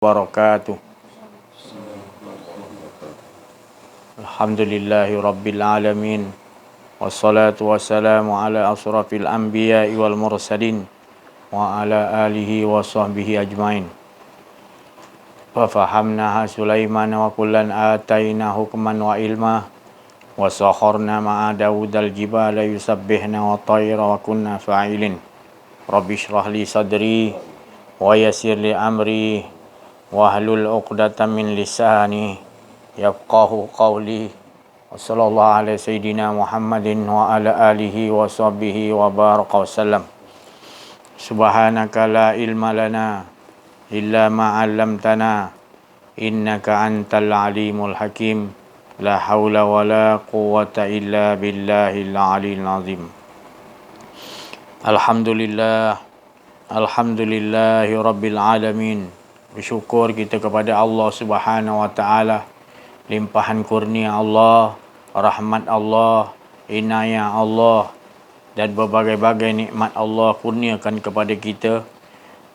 wabarakatuh. Alhamdulillahi rabbil alamin. Wassalatu wassalamu ala asrafil anbiya'i wal mursalin wa ala alihi wa sahbihi ajmain. Wa fahamnaha Sulaiman wa kullan ataina hukman wa ilma wa sakharna ma'a Dawudal jibala yusabbihna wa tayra wa kunna fa'ilin. Rabbi shrah li sadri wa yassir li amri wahlul 'uqdatam min lisani yafqahu qawli. Wassallallahu ala sayyidina Muhammadin wa ala alihi wa sahbihi wa baraka wasallam. Subhanaka la ilma lana illa ma 'allamtana innaka antal alimul hakim. La haula wa la quwwata illa billahil aliyil azim. Alhamdulillahi rabbil alamin. Bersyukur kita kepada Allah Subhanahu wa taala, limpahan kurnia Allah, rahmat Allah, inayah Allah dan berbagai-bagai nikmat Allah kurniakan kepada kita.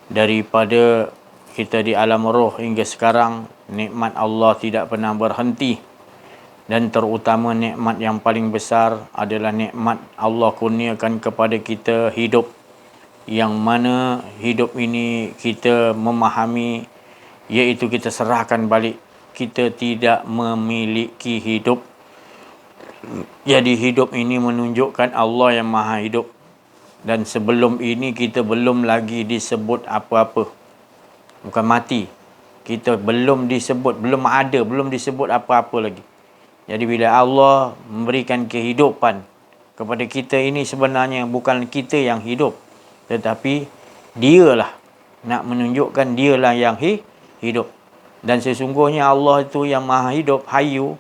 Daripada kita di alam roh hingga sekarang, nikmat Allah tidak pernah berhenti. Dan terutama nikmat yang paling besar adalah nikmat Allah kurniakan kepada kita hidup, yang mana hidup ini kita memahami, iaitu kita serahkan balik. Kita tidak memiliki hidup. Jadi hidup ini menunjukkan Allah yang maha hidup. Dan sebelum ini kita belum lagi disebut apa-apa. Bukan mati. Kita belum disebut, belum ada, belum disebut apa-apa lagi. Jadi bila Allah memberikan kehidupan kepada kita ini, sebenarnya bukan kita yang hidup, tetapi dialah nak menunjukkan dialah yang hidup. Dan sesungguhnya Allah itu yang maha hidup, Hayyu.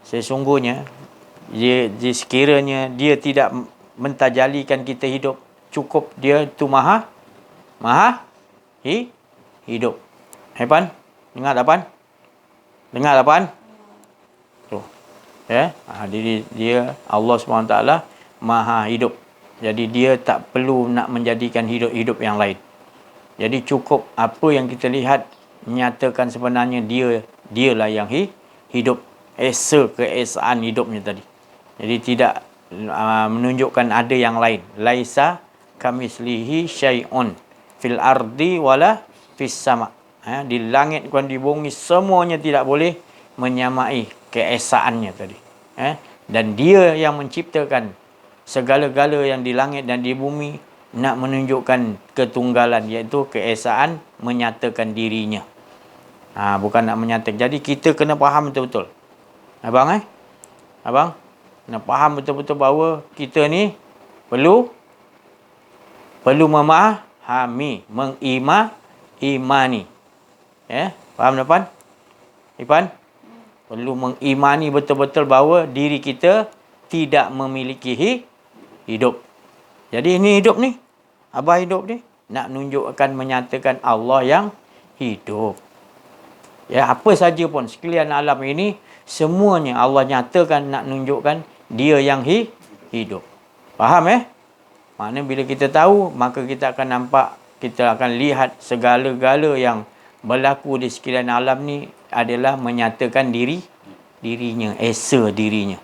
Sesungguhnya dia sekiranya dia tidak mentajalikan kita hidup, cukup dia itu maha hidup. Hepan? Dengar Lapan? Dengar Lapan? Tu. Ya, dia Allah SWT maha hidup. Jadi dia tak perlu nak menjadikan hidup-hidup yang lain. Jadi cukup apa yang kita lihat menyatakan sebenarnya dialah yang hidup. Esa keesaan hidupnya tadi. Jadi tidak menunjukkan ada yang lain. Laisa kamislihi syai'un fil ardi wala fis sama. Di langit dan di bumi semuanya tidak boleh menyamai keesaannya tadi. Dan dia yang menciptakan segala-gala yang di langit dan di bumi, nak menunjukkan ketunggalan, iaitu keesaan, menyatakan dirinya. Bukan nak menyatakan. Jadi kita kena faham betul-betul. Abang kena faham betul-betul bahawa kita ni perlu memahami, mengimani. Faham Depan? Ipan? Perlu mengimani betul-betul bahawa diri kita tidak memiliki hidup. Jadi ini hidup ni, Abah hidup ni, nak menunjukkan, menyatakan Allah yang hidup. Ya, apa saja pun sekalian alam ini, semuanya Allah nyatakan, nak menunjukkan dia yang hidup. Faham Maknanya bila kita tahu, maka kita akan nampak, kita akan lihat segala-gala yang berlaku di sekalian alam ni adalah menyatakan dirinya, esa dirinya.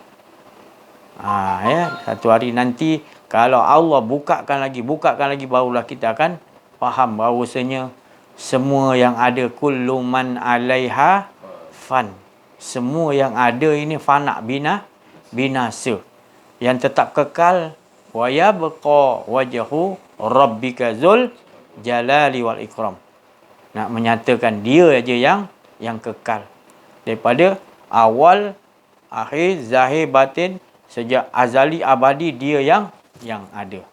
Satu hari nanti kalau Allah bukakan lagi, barulah kita akan faham bahawasanya semua yang ada, kullu man 'alaiha fan. Semua yang ada ini fana, binasa. Yang tetap kekal, wa yabqa wajhu rabbika zul jalali wal ikram. Nak menyatakan dia aja yang kekal. Daripada awal, akhir, zahir, batin, sejak azali abadi, dia yang ada.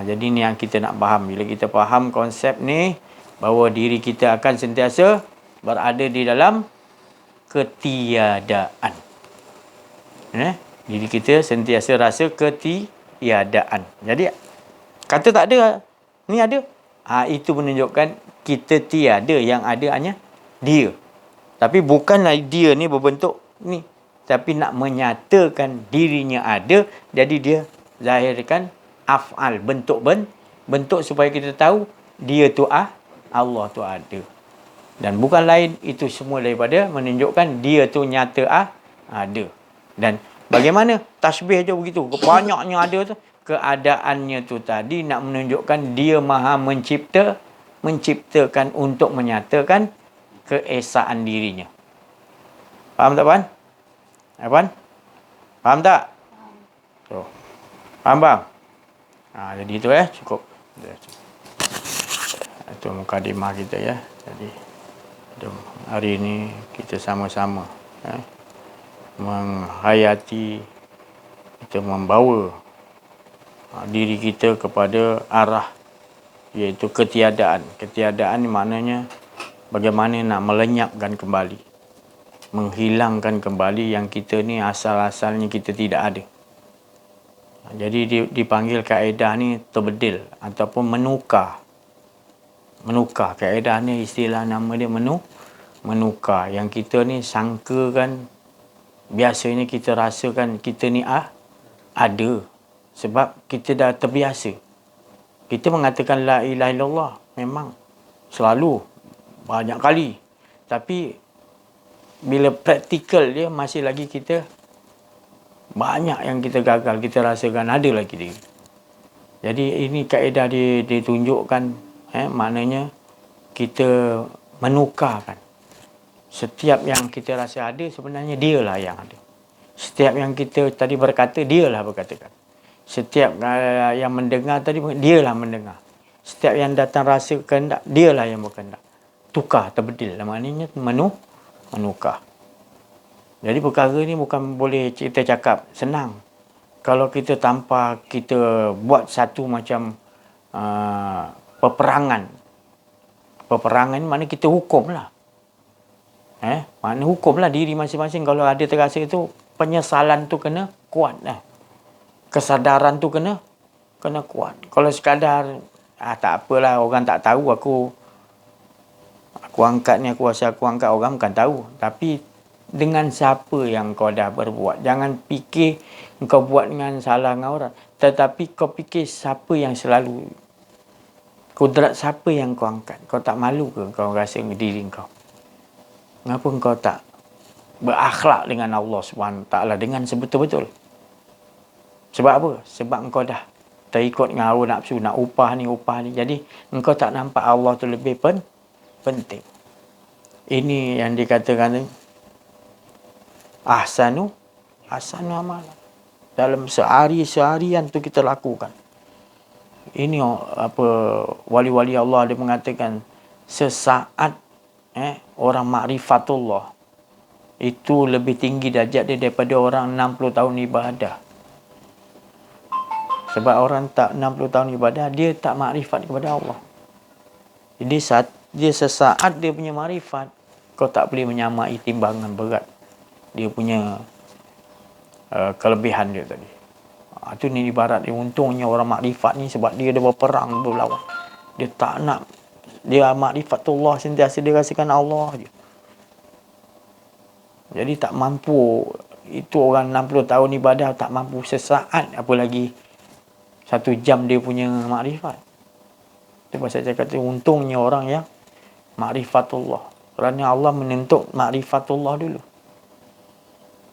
Jadi ni yang kita nak faham. Bila kita faham konsep ni, bahawa diri kita akan sentiasa berada di dalam ketiadaan. Diri kita sentiasa rasa ketiadaan. Jadi kata tak ada, ni ada. Itu menunjukkan kita tiada, yang ada hanya dia. Tapi bukanlah dia ni berbentuk ni, tapi nak menyatakan dirinya ada, jadi dia zahirkan af'al, bentuk supaya kita tahu dia tu Allah tu ada. Dan bukan lain, itu semua daripada menunjukkan dia tu nyata ada. Dan bagaimana tasbih je begitu, banyaknya ada tu, keadaannya tu tadi nak menunjukkan dia maha menciptakan untuk menyatakan keesaan dirinya. Faham tak, Puan? Puan? Faham tak? So, faham, bang? Jadi itu cukup. Itu mukadimah kita ya. Jadi hari ini kita sama-sama menghayati, kita membawa diri kita kepada arah iaitu ketiadaan. Ketiadaan maknanya bagaimana nak melenyapkan kembali, menghilangkan kembali yang kita ni asal-asalnya kita tidak ada. Jadi dipanggil kaedah ni terbedil ataupun menukar. Menukar, kaedah ni istilah nama dia menukar. Yang kita ni sangkakan, biasanya kita rasakan kita ni ada. Sebab kita dah terbiasa. Kita mengatakan la ilaha illallah memang selalu, banyak kali. Tapi bila praktikal dia masih lagi kita banyak yang kita gagal, kita rasakan ada lagi dia. Jadi ini kaedah ditunjukkan, maknanya kita menukarkan. Setiap yang kita rasa ada sebenarnya dialah yang ada. Setiap yang kita tadi berkata, dialah berkatakan. Setiap yang mendengar tadi, dialah mendengar. Setiap yang datang rasa kehendak, dialah yang berkehendak. Tukar, terbedil. Maknanya menukar. Jadi perkara ni bukan boleh kita cakap senang. Kalau kita tanpa kita buat satu macam peperangan. Peperangan ni maknanya kita hukumlah. Maknanya hukumlah diri masing-masing. Kalau ada terasa itu, penyesalan tu kena kuat lah. Kesadaran tu kena kuat. Kalau sekadar tak apalah, orang tak tahu aku angkat ni, aku rasa aku angkat, orang bukan tahu. Tapi dengan siapa yang kau dah berbuat. Jangan fikir kau buat dengan salah dengan orang. Tetapi kau fikir siapa yang selalu, kudrat siapa yang kau angkat. Kau tak malu ke kau rasa diri kau? Kenapa kau tak berakhlak dengan Allah SWT dengan sebetul-betul? Sebab apa? Sebab engkau dah terikut dengan hawa nafsu, nak upah ni. Jadi engkau tak nampak Allah tu lebih penting. Ini yang dikatakan ahsanu amal. Dalam seharian tu kita lakukan. Ini apa wali-wali Allah dia mengatakan sesaat orang ma'rifatullah itu lebih tinggi darjat dia daripada orang 60 tahun ibadah. Sebab orang tak 60 tahun ibadah, dia tak makrifat kepada Allah. Jadi dia sesaat dia punya makrifat, kau tak boleh menyamai timbangan berat dia punya kelebihan dia tadi. Itu ni ibarat dia. Untungnya orang makrifat ni sebab dia ada berperang berlawan. Dia tak nak, dia makrifatullah sentiasa dia rasakan Allah je. Jadi tak mampu, itu orang 60 tahun ibadah tak mampu sesaat, apalagi 1 jam dia punya makrifat. Itu pasal saya kata untungnya orang yang makrifatullah. Kerana Allah menuntut makrifatullah dulu.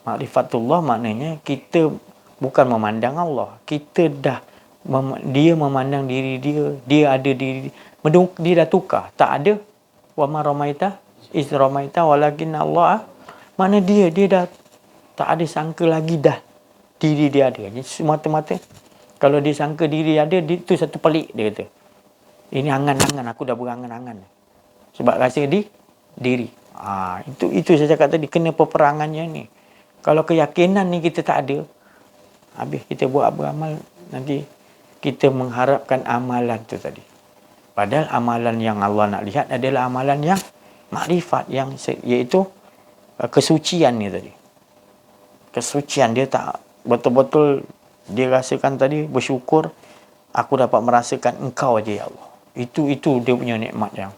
Makrifatullah maknanya kita bukan memandang Allah. Kita dah, dia memandang diri dia. Dia ada diri. Dia dah tukar. Tak ada. Wa ma ramaita iz ramaita walakin Allah. Mana dia dah tak ada sangka lagi dah diri dia ada. Jadi semata-mata kalau dia sangka diri ada, itu satu pelik dia kata. Ini angan-angan, aku dah berangan-angan. Sebab rasa diri. Itu saya cakap tadi, kena peperangannya ni. Kalau keyakinan ni kita tak ada, habis kita buat beramal, nanti kita mengharapkan amalan tu tadi. Padahal amalan yang Allah nak lihat adalah amalan yang makrifat, yang iaitu kesucian ni tadi. Kesucian dia tak betul-betul dia rasakan tadi, bersyukur aku dapat merasakan engkau aja ya Allah. Itu dia punya nikmat yang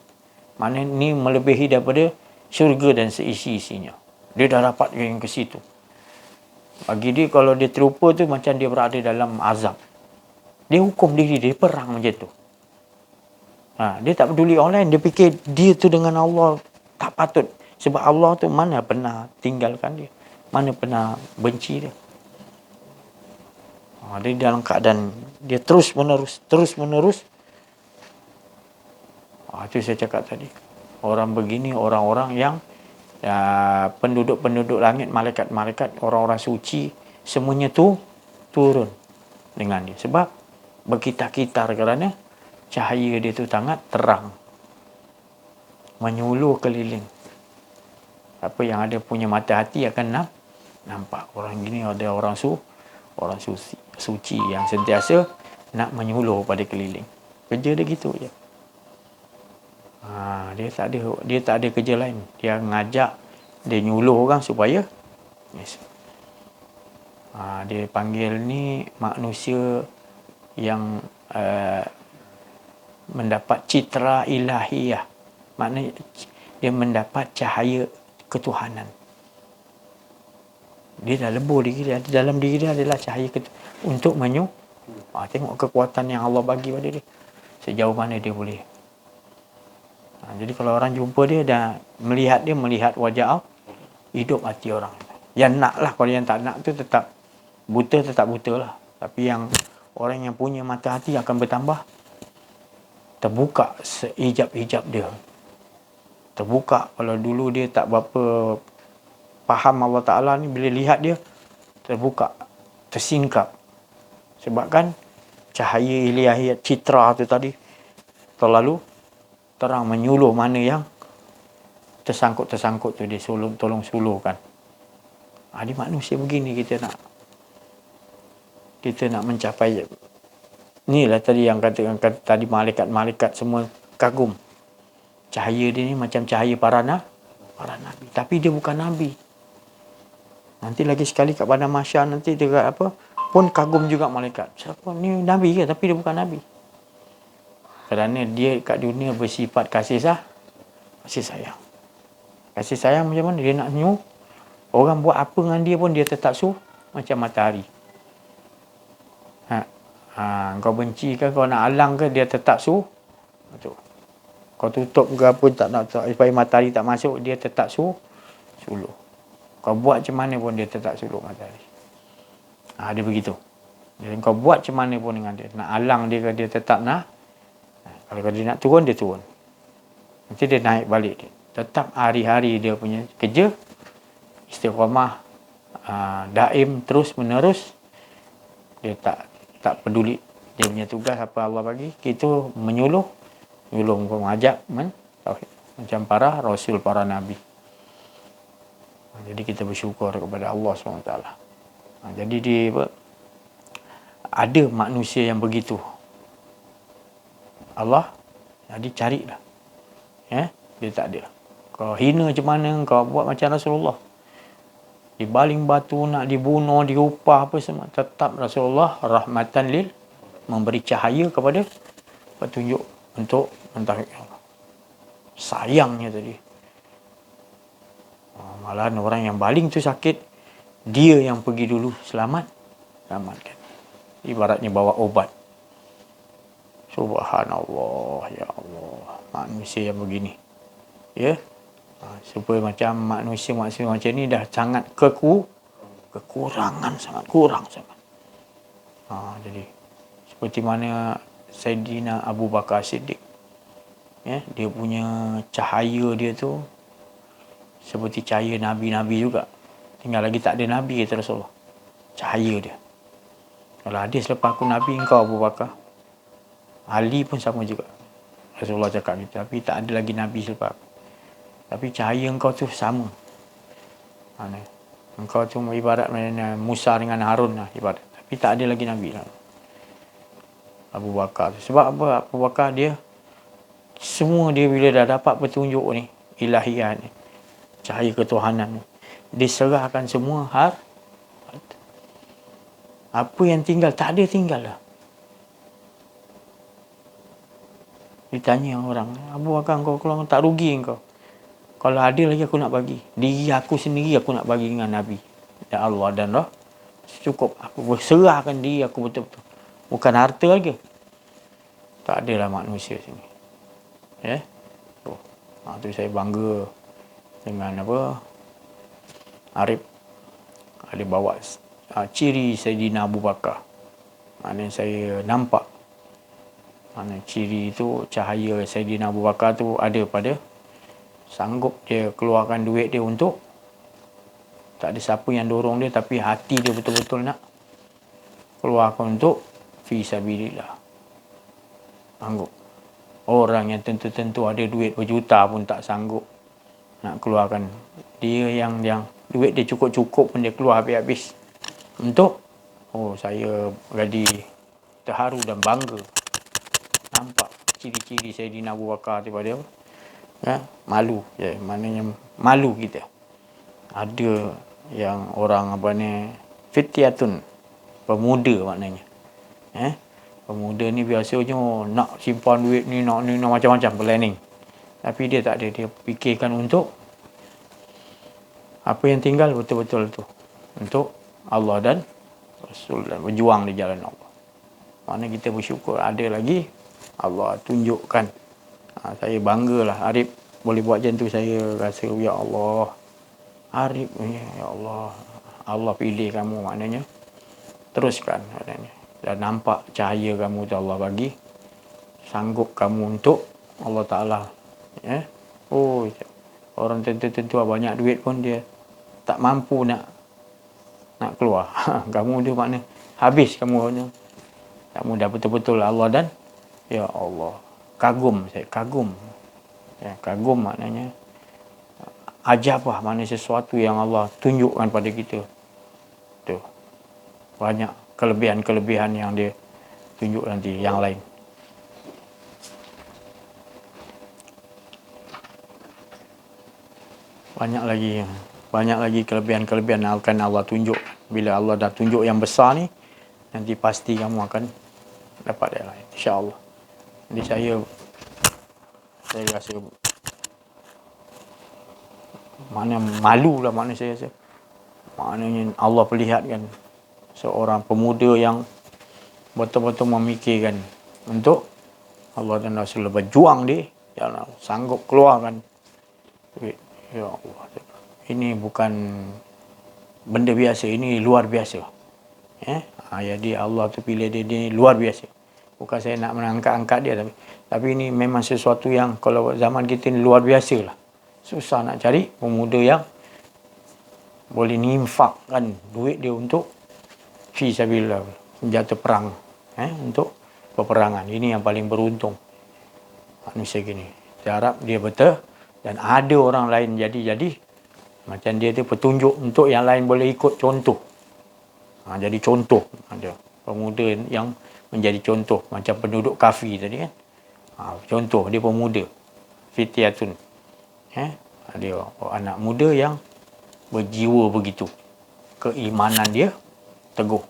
mana ni melebihi daripada syurga dan seisi-isinya. Dia dah dapat yang ke situ. Bagi dia kalau dia terlupa tu macam dia berada dalam azab. Dia hukum diri dia, perang macam tu. Dia tak peduli orang lain. Dia fikir dia tu dengan Allah tak patut. Sebab Allah tu mana pernah tinggalkan dia. Mana pernah benci dia. Dia dalam keadaan dia terus menerus. Itu saya cakap tadi. Orang begini, orang-orang yang penduduk-penduduk langit, malaikat-malaikat, orang-orang suci, semuanya tu turun dengan dia. Sebab berkitar-kitar kerana cahaya dia tu sangat terang. Menyuluh keliling. Apa yang ada punya mata hati akan nampak. Orang gini ada orang suci yang sentiasa nak menyuluh pada keliling. Kerja dia gitu je. Dia tak ada kerja lain. Dia ngajak, dia nyuluh orang supaya dia panggil ni manusia yang mendapat citra ilahiyah. Maknanya dia mendapat cahaya ketuhanan. Dia dah lebur diri dia. Dalam diri dia adalah cahaya untuk tengok kekuatan yang Allah bagi pada dia. Sejauh mana dia boleh. Jadi kalau orang jumpa dia dah melihat wajah Allah, hidup hati orang. Yang nak lah. Kalau yang tak nak tu tetap buta lah. Tapi yang orang yang punya mata hati akan bertambah. Terbuka seijab-ijab dia. Terbuka. Kalau dulu dia tak berapa faham Allah Ta'ala ni, bila lihat dia terbuka, tersingkap. Sebab kan cahaya ilahiyat citra tu tadi terlalu terang, menyuluh mana yang tersangkut tu dia tolong suluhkan. Dia manusia begini kita nak mencapai. Inilah tadi yang kata tadi malaikat-malaikat semua kagum. Cahaya dia ni macam cahaya para nabi. Tapi dia bukan nabi. Nanti lagi sekali kat Padang Mahsyar nanti dia pun kagum juga malaikat. Siapa ni nabi ke? Tapi dia bukan nabi. Kerana dia kat dunia bersifat kasih sayang. Kasih sayang macam mana? Dia nak orang buat apa dengan dia pun dia tetap macam matahari. Kau benci ke, kau nak alang ke, dia tetap betul. Kau tutup ke apa, tak nak supaya matahari tak masuk, dia tetap suluh. Kau buat macam mana pun dia tetap suluh matahari. Dia begitu. Jadi kau buat macam mana pun dengan dia, nak alang dia ke, dia tetap nak. Kalau dia nak turun, dia turun. Nanti dia naik balik dia. Tetap hari-hari dia punya kerja istiqamah, daim, terus menerus. Dia tak peduli dia punya tugas apa Allah bagi. Kita menyuluh mengajak tauhid macam para rasul, para nabi. Jadi kita bersyukur kepada Allah SWT. Jadi ada manusia yang begitu. Allah jadi carilah. Dia tak ada. Kau hina macam mana, kau buat macam Rasulullah. Dibaling batu, nak dibunuh, diupah apa semua. Tetap Rasulullah rahmatan memberi cahaya kepada petunjuk untuk mentauhid Allah. Sayangnya tadi. Malahan orang yang baling tu sakit, dia yang pergi dulu selamatkan. Ibaratnya bawa obat. Subhanallah, ya Allah. Manusia yang begini. Ya. Supaya macam manusia macam ni dah sangat kekurangan, sangat kurang sangat. Jadi seperti mana Sayyidina Abu Bakar Siddiq, dia punya cahaya dia tu seperti cahaya Nabi-Nabi juga. Tinggal lagi tak ada Nabi, kata Rasulullah. Cahaya dia. Kalau hadis lepas aku Nabi, engkau Abu Bakar. Ali pun sama juga. Rasulullah cakap gitu. Tapi tak ada lagi Nabi selepas aku. Tapi cahaya engkau tu sama. Engkau tu ibarat Musa dengan Harun lah ibarat. Tapi tak ada lagi Nabi lah. Abu Bakar tu. Sebab apa? Abu Bakar dia semua dia bila dah dapat petunjuk ni, ilahiyah ni, cahaya ketuhanan ni, diserahkan semua apa yang tinggal, tak ada tinggal lah. Ditanya orang, Abu Bakar kau kalau tak rugi kau? Kalau ada lagi aku nak bagi. Diri aku sendiri aku nak bagi dengan Nabi dan Allah dan Roh. Cukup. Aku berserahkan diri aku betul-betul. Bukan harta lagi. Tak adalah manusia sini. Ya. Tu. Tu saya bangga dengan Arif ada bawa ciri Saidina Abu Bakar. Maknanya saya nampak mana ciri itu, cahaya Saidina Abu Bakar tu ada pada sanggup dia keluarkan duit dia untuk, tak ada siapa yang dorong dia, tapi hati dia betul-betul nak keluarkan untuk fi sabilillah. Sanggup. Orang yang tentu-tentu ada duit berjuta pun tak sanggup nak keluarkan. Dia yang duit dia cukup-cukup pun dia keluar habis-habis untuk, saya jadi terharu dan bangga nampak ciri-ciri Saidina Abu Bakar daripada malu. Maknanya malu kita. Ada yang orang fityatun, pemuda maknanya. Pemuda ni biasanya nak simpan duit ni, nak macam-macam planning. Tapi dia tak ada, dia fikirkan untuk apa yang tinggal betul-betul tu untuk Allah dan Rasul, dan berjuang di jalan Allah. Mana kita bersyukur ada lagi Allah tunjukkan. Saya banggalah Arif boleh buat macam tu. Saya rasa ya Allah, Arif ni ya Allah, Allah pilih kamu, maknanya teruskan maknanya. Dan nampak cahaya kamu tu Allah bagi, sanggup kamu untuk Allah Ta'ala. Orang tentu banyak duit pun dia tak mampu nak keluar. Kamu tu makna habis kamu dah betul-betul Allah dan ya Allah. Kagum, saya kagum. Kagum maknanya ajabah, maknanya sesuatu yang Allah tunjukkan pada kita. Tu. Banyak kelebihan-kelebihan yang dia tunjuk nanti yang lain. Banyak lagi kelebihan-kelebihan yang akan Allah tunjuk. Bila Allah dah tunjuk yang besar ni, nanti pasti kamu akan dapat yang lain, insya-Allah. Jadi saya rasa malu lah, maknanya saya rasa. Maknanya Allah perlihatkan seorang pemuda yang betul-betul memikirkan untuk Allah dan Rasul, berjuang dia, yang sanggup keluarkan duit. Ya Allah, ini bukan benda biasa, ini luar biasa. Jadi Allah tu pilih dia luar biasa. Bukan saya nak mengangkat-angkat dia, tapi ini memang sesuatu yang kalau zaman kita ni luar biasa lah. Susah nak cari pemuda yang boleh ninfakkan duit dia untuk fi sabilillah, senjata perang, untuk peperangan. Ini yang paling beruntung manusia gini. Saya harap dia betul dan ada orang lain jadi macam dia tu petunjuk untuk yang lain boleh ikut contoh. Jadi contoh, ada pemuda yang menjadi contoh macam penduduk kafir tadi kan. Contoh dia pemuda fityatun. Dia anak muda yang berjiwa begitu. Keimanan dia teguh.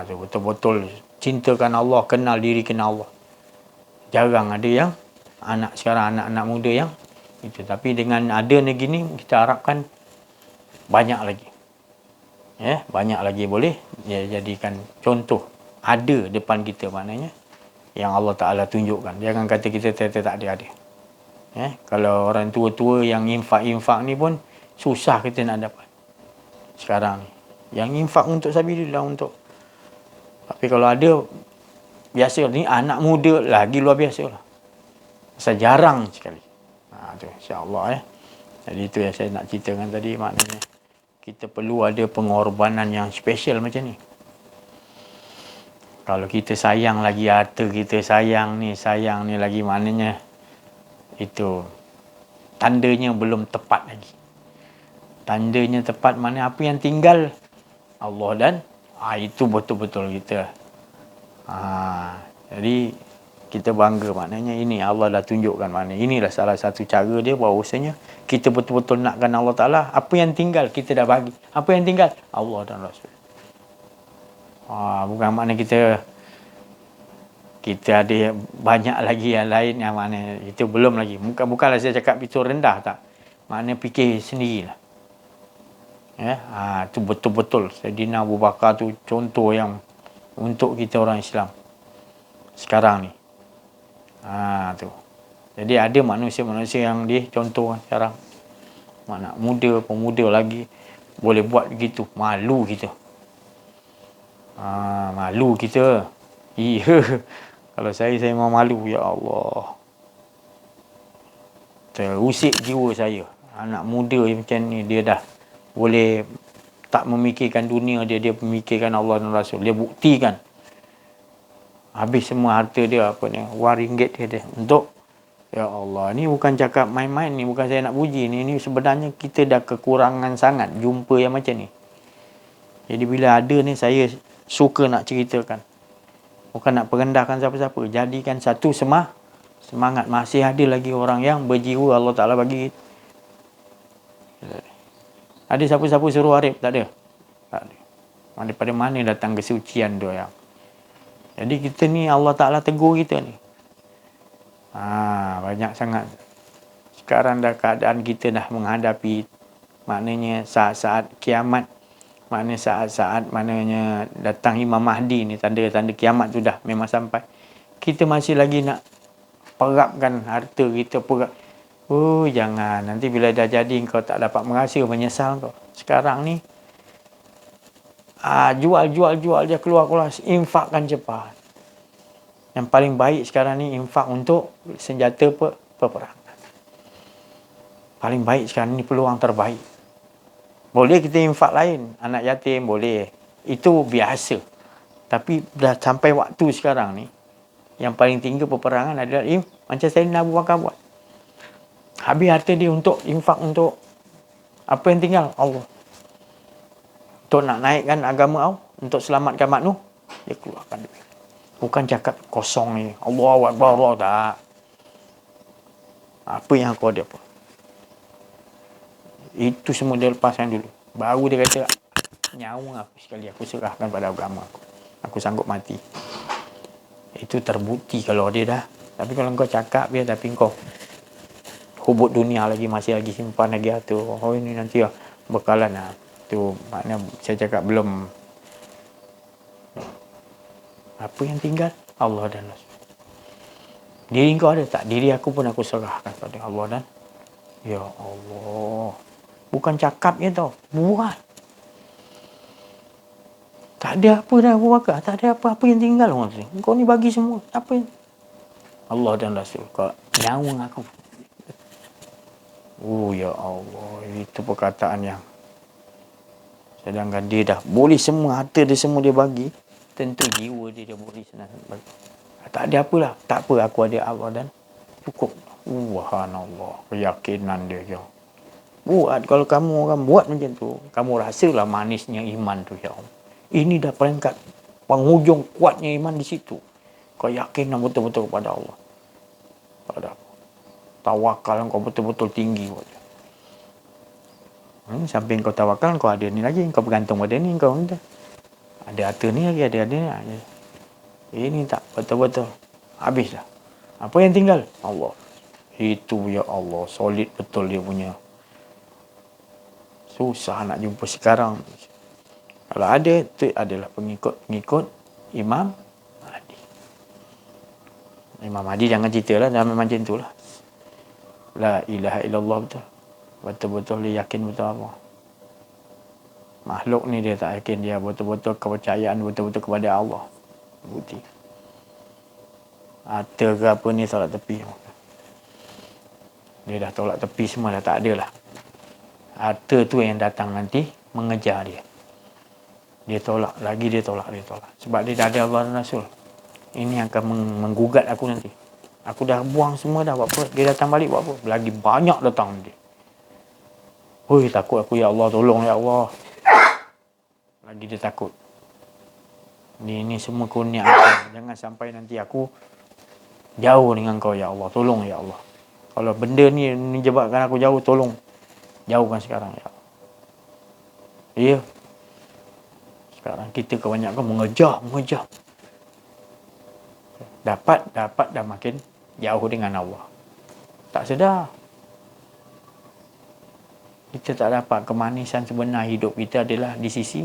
Betul-betul cintakan Allah, kenal diri, kenal Allah. Jarang ada yang anak-anak muda yang itu. Tapi dengan ada negeri ni, kita harapkan banyak lagi. Banyak lagi boleh jadikan contoh. Ada depan kita, maknanya yang Allah Ta'ala tunjukkan. Jangan kata kita tak ada. Kalau orang tua-tua yang infak ni pun susah kita nak dapat sekarang ni. Yang infak untuk sabilillah, untuk. Tapi kalau ada, biasa ni anak muda lagi luar biasa lah. Jarang sekali. Tu insya-Allah. Jadi itu yang saya nak ceritakan tadi, maknanya kita perlu ada pengorbanan yang special macam ni. Kalau kita sayang lagi harta kita, sayang ni lagi, maknanya itu tandanya belum tepat lagi. Tandanya tepat mana apa yang tinggal Allah dan itu betul-betul kita. Jadi kita bangga, maknanya ini Allah dah tunjukkan, maknanya inilah salah satu cara dia bahawasanya kita betul-betul nakkan Allah Ta'ala. Apa yang tinggal kita dah bagi. Apa yang tinggal Allah dan Rasul. Bukan makna kita ada banyak lagi yang lain, yang mana itu belum lagi. Bukanlah saya cakap itu rendah, tak. Makna fikir sendirilah. Itu betul-betul Saidina Abu Bakar tu contoh yang untuk kita orang Islam sekarang ni. Tu. Jadi ada manusia-manusia yang dia contoh sekarang. Anak muda, pemuda lagi boleh buat begitu. Malu kita. Malu kita. Iya. Kalau saya memang malu. Ya Allah. Terusik jiwa saya. Anak muda macam ni, dia dah boleh tak memikirkan dunia dia, dia memikirkan Allah dan Rasul. Dia buktikan. Habis semua harta dia, apa ni, RM1 dia untuk, ya Allah, ni bukan cakap main-main, ni bukan saya nak puji ni sebenarnya kita dah kekurangan sangat jumpa yang macam ni. Jadi bila ada ni, saya suka nak ceritakan. Bukan nak perendahkan siapa-siapa. Jadikan satu semangat. Masih ada lagi orang yang berjiwa Allah Ta'ala bagi. Ada siapa-siapa suruh Arif? Tak ada. Tak ada. Daripada mana datang kesucian tu yang. Jadi kita ni Allah Ta'ala tegur kita ni. Banyak sangat. Sekarang dah keadaan kita dah menghadapi, maknanya saat-saat kiamat. Maknanya saat-saat maknanya datang Imam Mahdi ni, tanda-tanda kiamat tu dah memang sampai. Kita masih lagi nak perapkan harta kita, perap. Oh, jangan. Nanti bila dah jadi kau tak dapat merasa, menyesal kau. Sekarang ni jual dia, keluar, infakkan cepat. Yang paling baik sekarang ni infak untuk senjata peperangan. Paling baik sekarang ni, peluang terbaik. Boleh kita infak lain, anak yatim boleh. Itu biasa. Tapi dah sampai waktu sekarang ni, yang paling tinggi peperangan adalah macam Sayyidina Abu Bakar buat. Habis harta dia untuk infak untuk apa yang tinggal? Allah. Untuk nak naikkan agama Allah, untuk selamatkan makhluk, dia keluarkan duit. Bukan cakap kosong ni. Allahu Akbar, Allah tak. Apa yang kau ada apa? Itu semua dia lepaskan dulu. Baru dia kata, nyawa aku sekali aku serahkan pada agama aku. Aku sanggup mati. Itu terbukti kalau dia dah. Tapi kalau kau cakap dia, tapi kau hubut dunia lagi, masih lagi simpan lagi tu. Oh ini nanti bekalan lah. Tu maknanya saya cakap belum. Apa yang tinggal? Allah dan Rasul. Diri kau ada tak? Diri aku pun aku serahkan pada Allah dan, ya Allah. Bukan cakapnya tau, buat. Tak ada apa dah Abu Bakar, tak ada apa-apa yang tinggal orang tu. Kau ni bagi semua, apa yang Allah dan Rasul, kau nyawa aku. Oh ya Allah, itu perkataan yang, sedangkan dia dah boleh semua, harta dia semua dia bagi, tentu jiwa dia boleh senang bagi. Tak ada apalah, tak apa, aku ada Allah dan cukup. Subhanallah, keyakinan dia. Buat, kalau kamu orang buat macam tu, kamu rasalah manisnya iman tu, ya Allah. Ini dah peringkat penghujung kuatnya iman di situ. Keyakinan betul-betul kepada Allah. Pada tawakal kau betul-betul tinggi. Sampai kau tawakal, kau ada ni lagi, kau bergantung pada ni, kau ada harta ni lagi, ada ni. Ini tak betul-betul. Habis dah. Apa yang tinggal? Allah. Itu ya Allah, solid betul dia punya. Susah nak jumpa sekarang. Kalau ada, itu adalah pengikut Imam Mahdi. Imam Mahdi jangan cerita lah, jangan macam tu lah. La ilaha illallah betul. Betul-betul dia yakin betul Allah. Makhluk ni dia tak yakin, dia betul-betul kepercayaan betul-betul kepada Allah. Bukti. Harta ke apa ni tolak tepi. Dia dah tolak tepi semua, dah tak ada lah. Harta tu yang datang nanti mengejar dia. Dia tolak, lagi dia tolak. Sebab dia dah ada Allah dan Rasul. Ini akan menggugat aku nanti. Aku dah buang semua dah, buat apa? Dia datang balik buat apa? Lagi banyak datang dia. Hoi, takut aku, ya Allah, tolong ya Allah. Lagi dia takut. Ini semua kurnia aku. Jangan sampai nanti aku jauh dengan kau, ya Allah. Tolong ya Allah. Kalau benda ni menyebabkan aku jauh, tolong jauhkan sekarang ya Allah. Ya. Sekarang kita kebanyakan mengejar. Dapat dah makin jauh dengan Allah. Tak sedar. Kita tak dapat kemanisan sebenar hidup kita adalah di sisi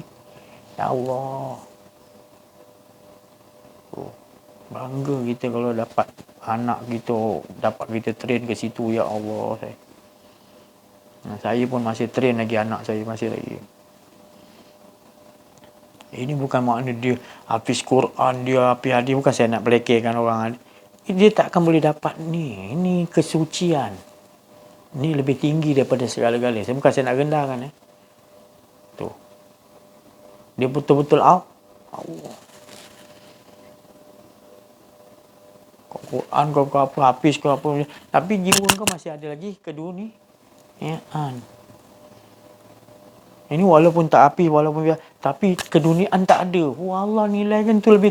Allah. Bangga kita kalau dapat anak kita, dapat kita train ke situ, ya Allah. Saya pun masih train lagi, anak saya masih lagi. Ini bukan makna dia hafiz Quran, dia hafiz hadis, bukan saya nak pelekehkan orang. Dia tak akan boleh dapat ni. Ini kesucian. Ni lebih tinggi daripada segala-galanya. Bukan saya nak rendahkan. Tu. Dia betul-betul Allah. Quran kau apa, hafiz kau apa. Tapi jiwa kau masih ada lagi kedua ni. Ya, ini walaupun tak hafiz, walaupun tapi keduniaan tak ada. Allah nilai kan tu lebih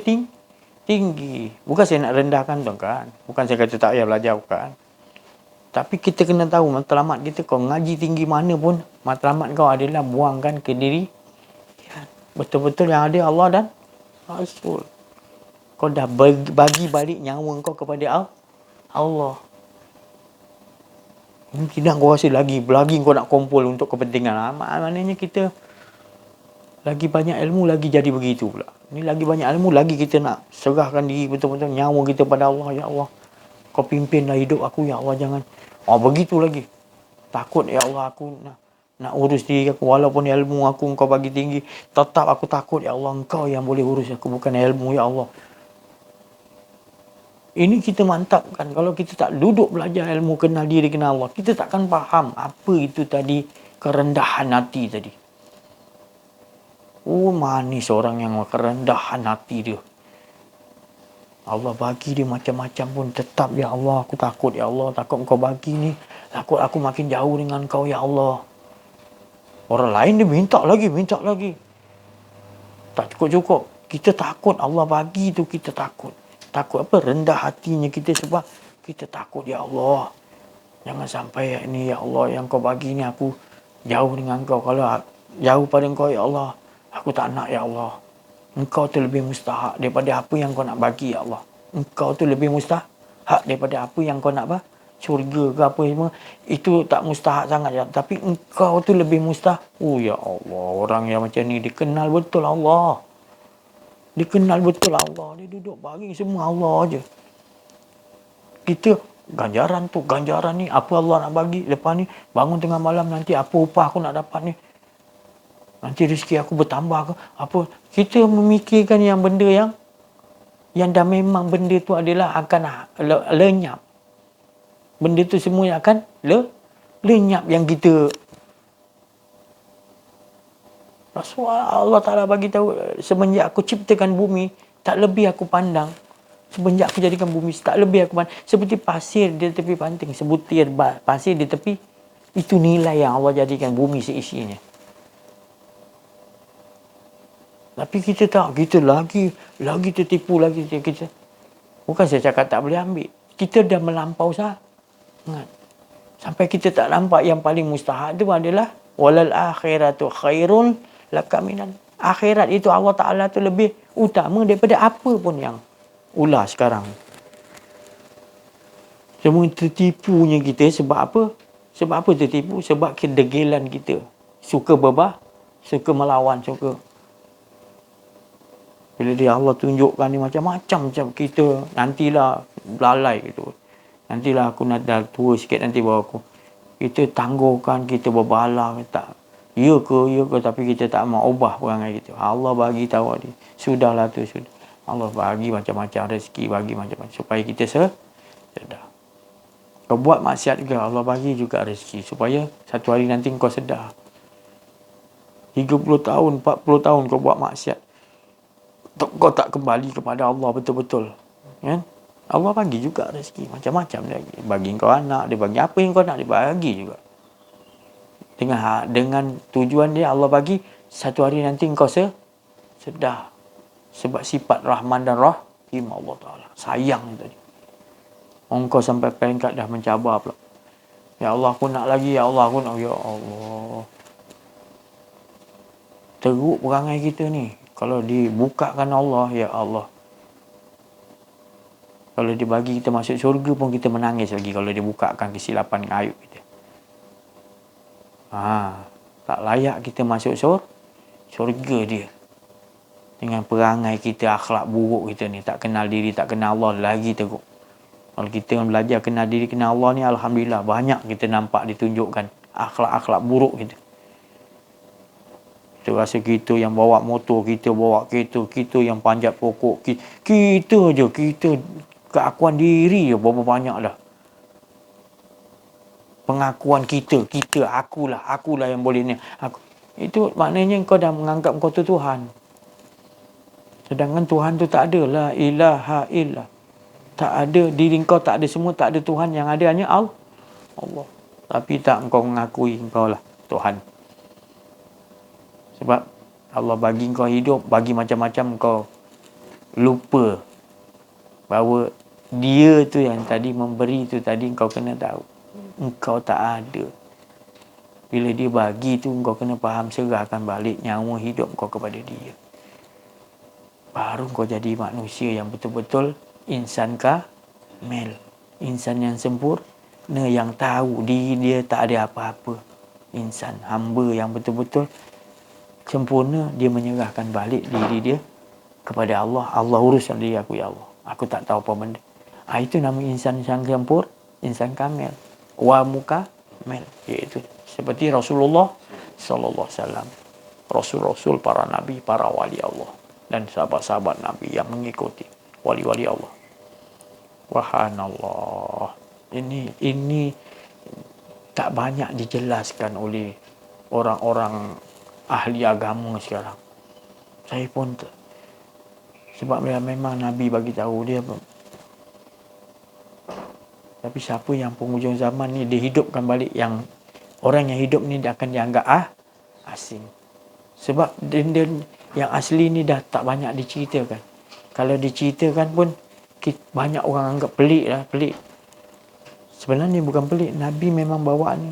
tinggi. Bukan saya nak rendahkan tuan kan. Bukan saya kata tak payah belajar, bukan. Tapi kita kena tahu matlamat kita, kau ngaji tinggi mana pun, matlamat kau adalah buangkan ke diri. Betul-betul yang ada Allah dan Rasul. Kau dah bagi balik nyawa kau kepada Allah. Ini tidak kau rasa lagi kau nak kumpul untuk kepentingan. Maknanya kita lagi banyak ilmu, lagi jadi begitu pula. Ini lagi banyak ilmu, lagi kita nak serahkan diri betul-betul nyawa kita pada Allah. Ya Allah, kau pimpinlah hidup aku, ya Allah, jangan. Begitu lagi. Takut, ya Allah, aku nak urus diri aku. Walaupun ilmu aku kau bagi tinggi, tetap aku takut, ya Allah, engkau yang boleh urus aku, bukan ilmu, ya Allah. Ini kita mantapkan. Kalau kita tak duduk belajar ilmu, kenal diri, kenal Allah, kita takkan faham apa itu tadi kerendahan hati tadi. Manis orang yang kerendahan hati dia. Allah bagi dia macam-macam pun tetap, ya Allah, aku takut, ya Allah, takut kau bagi ni, takut aku makin jauh dengan kau, ya Allah. Orang lain dia minta lagi. Tak cukup-cukup. Kita takut Allah bagi tu, kita takut. Takut apa? Rendah hatinya kita sebab kita takut, ya Allah. Jangan sampai ni, ya Allah, yang kau bagi ni aku jauh dengan kau. Kalau jauh pada kau, ya Allah, aku tak nak, ya Allah. Engkau tu lebih mustahak daripada apa yang kau nak bagi, ya Allah. Engkau tu lebih mustahak daripada apa yang kau nak syurga ke apa semua. Itu tak mustahak sangat, ya. Tapi engkau tu lebih mustahak. Ya Allah, orang yang macam ni dikenal betul Allah. Dikenal betul Allah. Dia duduk bagi semua Allah aja. Kita ganjaran ni apa Allah nak bagi. Lepas ni bangun tengah malam, nanti apa upah aku nak dapat ni. Nanti rezeki aku bertambah ke apa. Kita memikirkan yang benda yang dah memang benda tu adalah akan lenyap. Benda tu semua yang akan lenyap yang kita. Rasulullah Allah Ta'ala bagi tahu, semenjak aku ciptakan bumi, tak lebih aku pandang. Semenjak aku jadikan bumi, tak lebih aku pandang. Seperti pasir di tepi pantai, sebutir pasir di tepi. Itu nilai yang Allah jadikan bumi seisinya. Tapi kita tak, kita lagi tertipu lagi kita. Bukan saya cakap tak boleh ambil. Kita dah melampau sangat. Sampai kita tak nampak yang paling mustahak itu adalah walal akhiratu khairun laka minan. Akhirat itu Allah Ta'ala tu lebih utama daripada apa pun yang ular sekarang. Semua tertipunya kita sebab apa? Sebab apa tertipu? Sebab kedegilan kita. Suka suka melawan, suka. Bila dia Allah tunjukkan ni macam-macam kita, nantilah lalai gitu. Nantilah aku nak dah tua sikit, nanti bawa aku. Kita tangguhkan, kita berbalah, tak. Ya ke, tapi kita tak mau ubah perangai kita. Allah bagi tahu dia. Sudahlah tu, sudah. Allah bagi macam-macam rezeki, bagi macam-macam. Supaya kita sedar. Kau buat maksiat juga, Allah bagi juga rezeki. Supaya satu hari nanti kau sedar. 30 tahun, 40 tahun kau buat maksiat. Kau tak kembali kepada Allah betul-betul. Kan? Allah bagi juga rezeki. Macam-macam dia bagi kau anak, dia bagi apa yang kau nak, dia bagi juga. Dengan tujuan dia Allah bagi, satu hari nanti kau sedar. Sebab sifat Rahman dan Rahim Allah Ta'ala. Sayang tadi. Engkau sampai peringkat dah mencabar pula. Ya Allah, aku nak lagi. Ya Allah, aku nak. Ya Allah. Teruk perangai kita ni. Kalau dibukakan Allah, ya Allah. Kalau dia bagi kita masuk syurga pun kita menangis lagi kalau dia bukakan kesilapan ayub kita. Tak layak kita masuk syurga dia. dengan perangai kita, akhlak buruk kita ni, tak kenal diri, tak kenal Allah, lagi teruk. Kalau kita belajar kenal diri, kenal Allah ni, alhamdulillah banyak kita nampak ditunjukkan akhlak-akhlak buruk kita. Kita rasa kita yang bawa motor, kita bawa kereta, kita yang panjat pokok, kita je, kita keakuan diri je berapa banyak dah. Pengakuan kita, akulah yang boleh ni. Itu maknanya kau dah menganggap kau tu Tuhan. Sedangkan Tuhan tu tak ada, la ilaha illallah. Tak ada, diri kau tak ada semua, tak ada Tuhan, yang ada hanya Allah. Tapi tak kau mengakui kau lah Tuhan. Sebab Allah bagi kau hidup, bagi macam-macam, kau lupa bahawa Dia tu yang tadi memberi tu tadi, kau kena tahu engkau tak ada. Bila Dia bagi tu, kau kena faham, serahkan balik nyawa hidup kau kepada Dia. Baru kau jadi manusia yang betul-betul insan kamil, insan yang sempurna, yang tahu diri dia tak ada apa-apa. Insan hamba yang betul-betul sempurna, dia menyerahkan balik diri dia kepada Allah. Allah uruskan diri aku, ya Allah, aku tak tahu apa benda. Itu nama insan yang sempurna, insan kamil wa mukamil, iaitu seperti Rasulullah sallallahu alaihi wasallam, rasul-rasul, para nabi, para wali Allah, dan sahabat-sahabat Nabi yang mengikuti wali-wali Allah. Wahanallah. Ini tak banyak dijelaskan oleh orang-orang ahli agama sekarang. Saya pun sebab memang Nabi bagi tahu dia. Tapi siapa yang penghujung zaman ni dihidupkan balik, yang orang yang hidup ni dia akan dianggap asing. Sebab benda yang asli ni dah tak banyak diceritakan. Kalau diceritakan pun banyak orang anggap pelik lah, pelik. Sebenarnya bukan pelik, Nabi memang bawa ni.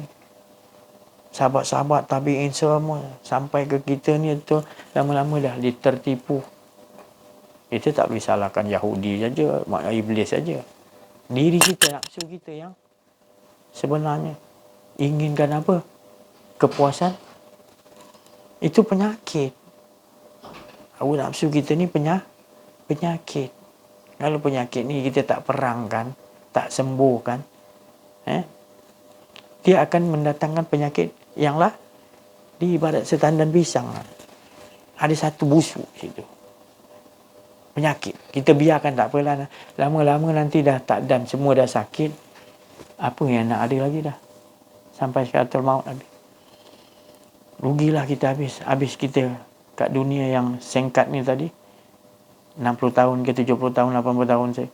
Sahabat-sahabat tabi'in semua sampai ke kita ni tu lama-lama dah tertipu. Itu tak boleh salahkan Yahudi saja, makna iblis saja. Diri kita, nafsu kita yang sebenarnya inginkan apa? Kepuasan. Itu penyakit. Hawa nafsu kita ni penyakit. Kalau penyakit ni kita tak perangkan, tak sembuhkan, dia akan mendatangkan penyakit yang lah di ibarat setandan pisang. Ada satu busuk situ. Penyakit. Kita biarkan tak apalah. Lama-lama nanti dah tak dan semua dah sakit. Apa yang nak ada lagi dah? Sampai syaratul maut habis. Rugilah kita habis kita kat dunia yang singkat ni tadi. 60 tahun ke 70 tahun, 80 tahun saya.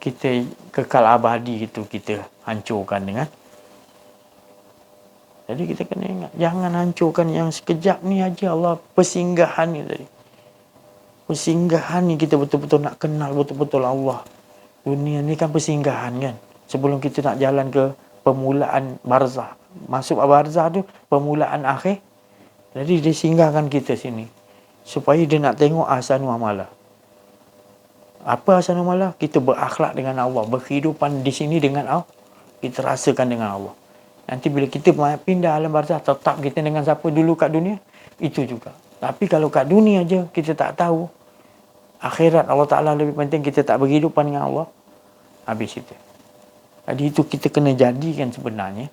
Kita kekal abadi itu kita hancurkan dengan. Jadi kita kena ingat, jangan hancurkan yang sekejap ni aja. Allah, persinggahan ni tadi. Persinggahan ni kita betul-betul nak kenal betul-betul Allah. Dunia ni kan persinggahan kan. Sebelum kita nak jalan ke permulaan barzah. Masuk barzah tu permulaan akhir. Jadi dia singgahkan kita sini. Supaya dia nak tengok ahsanul amalah. Apa ahsanul amalah? Kita berakhlak dengan Allah. Berkehidupan di sini dengan Allah. Kita rasakan dengan Allah. Nanti bila kita pindah alam barzah, tetap kita dengan siapa dulu kat dunia? Itu juga. Tapi kalau kat dunia aja kita tak tahu akhirat Allah Ta'ala lebih penting, kita tak berhidupan dengan Allah, habis itu. Jadi itu kita kena jadikan sebenarnya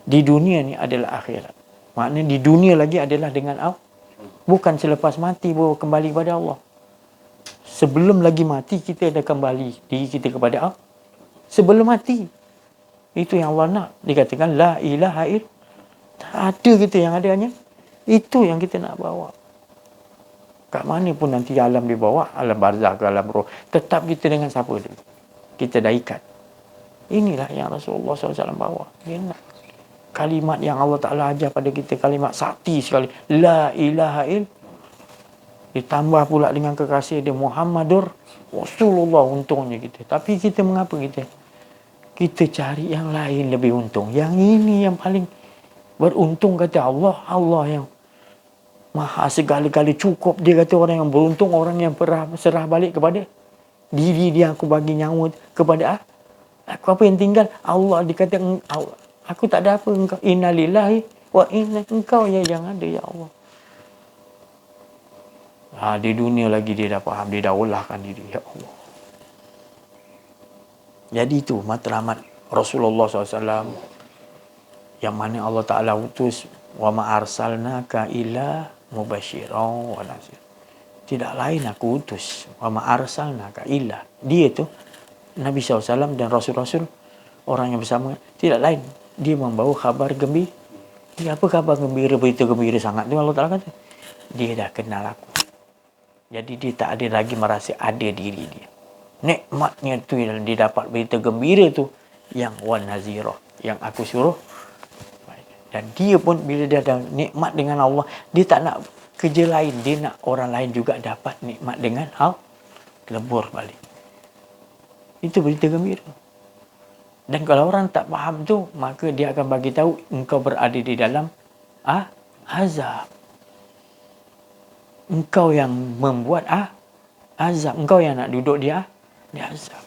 di dunia ni adalah akhirat. Maknanya di dunia lagi adalah dengan Allah. Bukan selepas mati baru kembali kepada Allah. Sebelum lagi mati kita dah kembali diri kita kepada Allah. Sebelum mati. Itu yang Allah nak. Dikatakan la ilaha illallah. Tak ada kita yang ada hanya. Itu yang kita nak bawa. Kat mana pun nanti alam dibawa, alam barzah ke alam roh, tetap kita dengan siapa dulu. Kita dah ikat. Inilah yang Rasulullah SAW bawa. Dia nak. Kalimat yang Allah Ta'ala ajar pada kita, kalimat sakti sekali. La ilaha illallah. Ditambah pula dengan kekasih dia Muhammadur Rasulullah, untungnya kita. Tapi kita mengapa kita cari yang lain lebih untung. Yang ini yang paling beruntung kata Allah. Allah yang Maha segala-gala cukup. Dia kata orang yang beruntung, orang yang serah balik kepada diri dia. Aku bagi nyawa kepada aku. Apa yang tinggal? Allah. Dikata Allah. Aku tak ada apa. Engkau innalillahi wa inna, engkau ya yang ada, ya Allah. Di dunia lagi dia dah faham, dia dah olahkan diri. Ya Allah. Jadi itu matlamat Rasulullah SAW yang mana Allah Ta'ala utus, wa ma arsalnaka illa mubasyiran wa nadhir. Tidak lain aku utus, wa ma arsalnaka illa. Dia tu Nabi SAW dan Rasul-Rasul, orang yang bersama, tidak lain dia membawa khabar gembira. Dia apa khabar gembira, berita gembira sangat tu Allah Ta'ala kata? Dia dah kenal aku. Jadi dia tak ada lagi merasa ada diri dia. Nikmatnya tu yang dia dapat berita gembira tu, yang wan nazirah, yang aku suruh. Dan dia pun bila dia ada nikmat dengan Allah, dia tak nak kerja lain, dia nak orang lain juga dapat nikmat dengan hal lebur balik. Itu berita gembira. Dan kalau orang tak faham tu, maka dia akan bagi tahu engkau berada di dalam azab. Engkau yang membuat azab, engkau yang nak duduk di azab.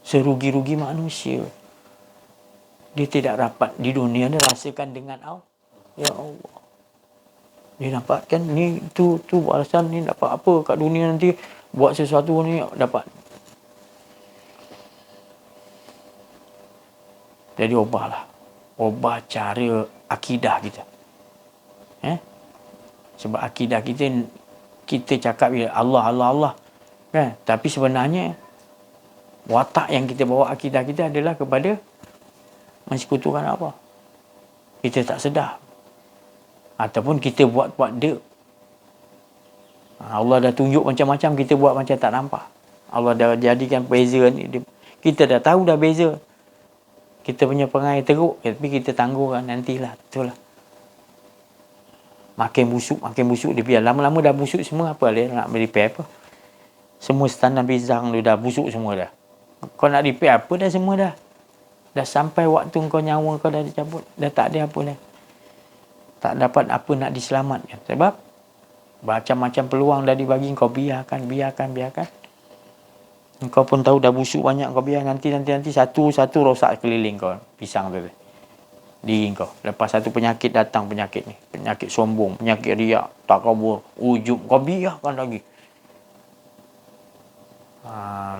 Serugi-rugi manusia. Dia tidak dapat di dunia ni rasakan dengan Allah. Ya Allah. Dia dapatkan ni tu balasan ni, dapat apa kat dunia nanti, buat sesuatu ni dapat. Jadi ubah cara akidah kita. Sebab akidah kita cakap ya Allah kan, tapi sebenarnya watak yang kita bawa akidah kita adalah kepada mensekutukan apa? Kita tak sedar. Ataupun kita buat dia. Allah dah tunjuk macam-macam, kita buat macam tak nampak. Allah dah jadikan beza ni. Kita dah tahu dah beza. Kita punya perangai teruk, tapi kita tangguhkan nantilah. Betul lah. Makin busuk dia biar. Lama-lama dah busuk semua, apa dia nak repair apa? Semua standar bizang dia dah busuk semua dah. Kau nak repair apa dah semua dah. Dah sampai waktu kau nyawa kau dah dicabut. Dah tak ada apa dah. Tak dapat apa nak diselamatkan. Sebab macam-macam peluang dah dibagi, kau biarkan. Kau pun tahu dah busuk banyak, kau biar nanti satu rosak keliling kau. Pisang tu. Diri kau. Lepas satu penyakit datang, penyakit ni. Penyakit sombong, penyakit riak, takabur, ujub. Kau biarkan lagi.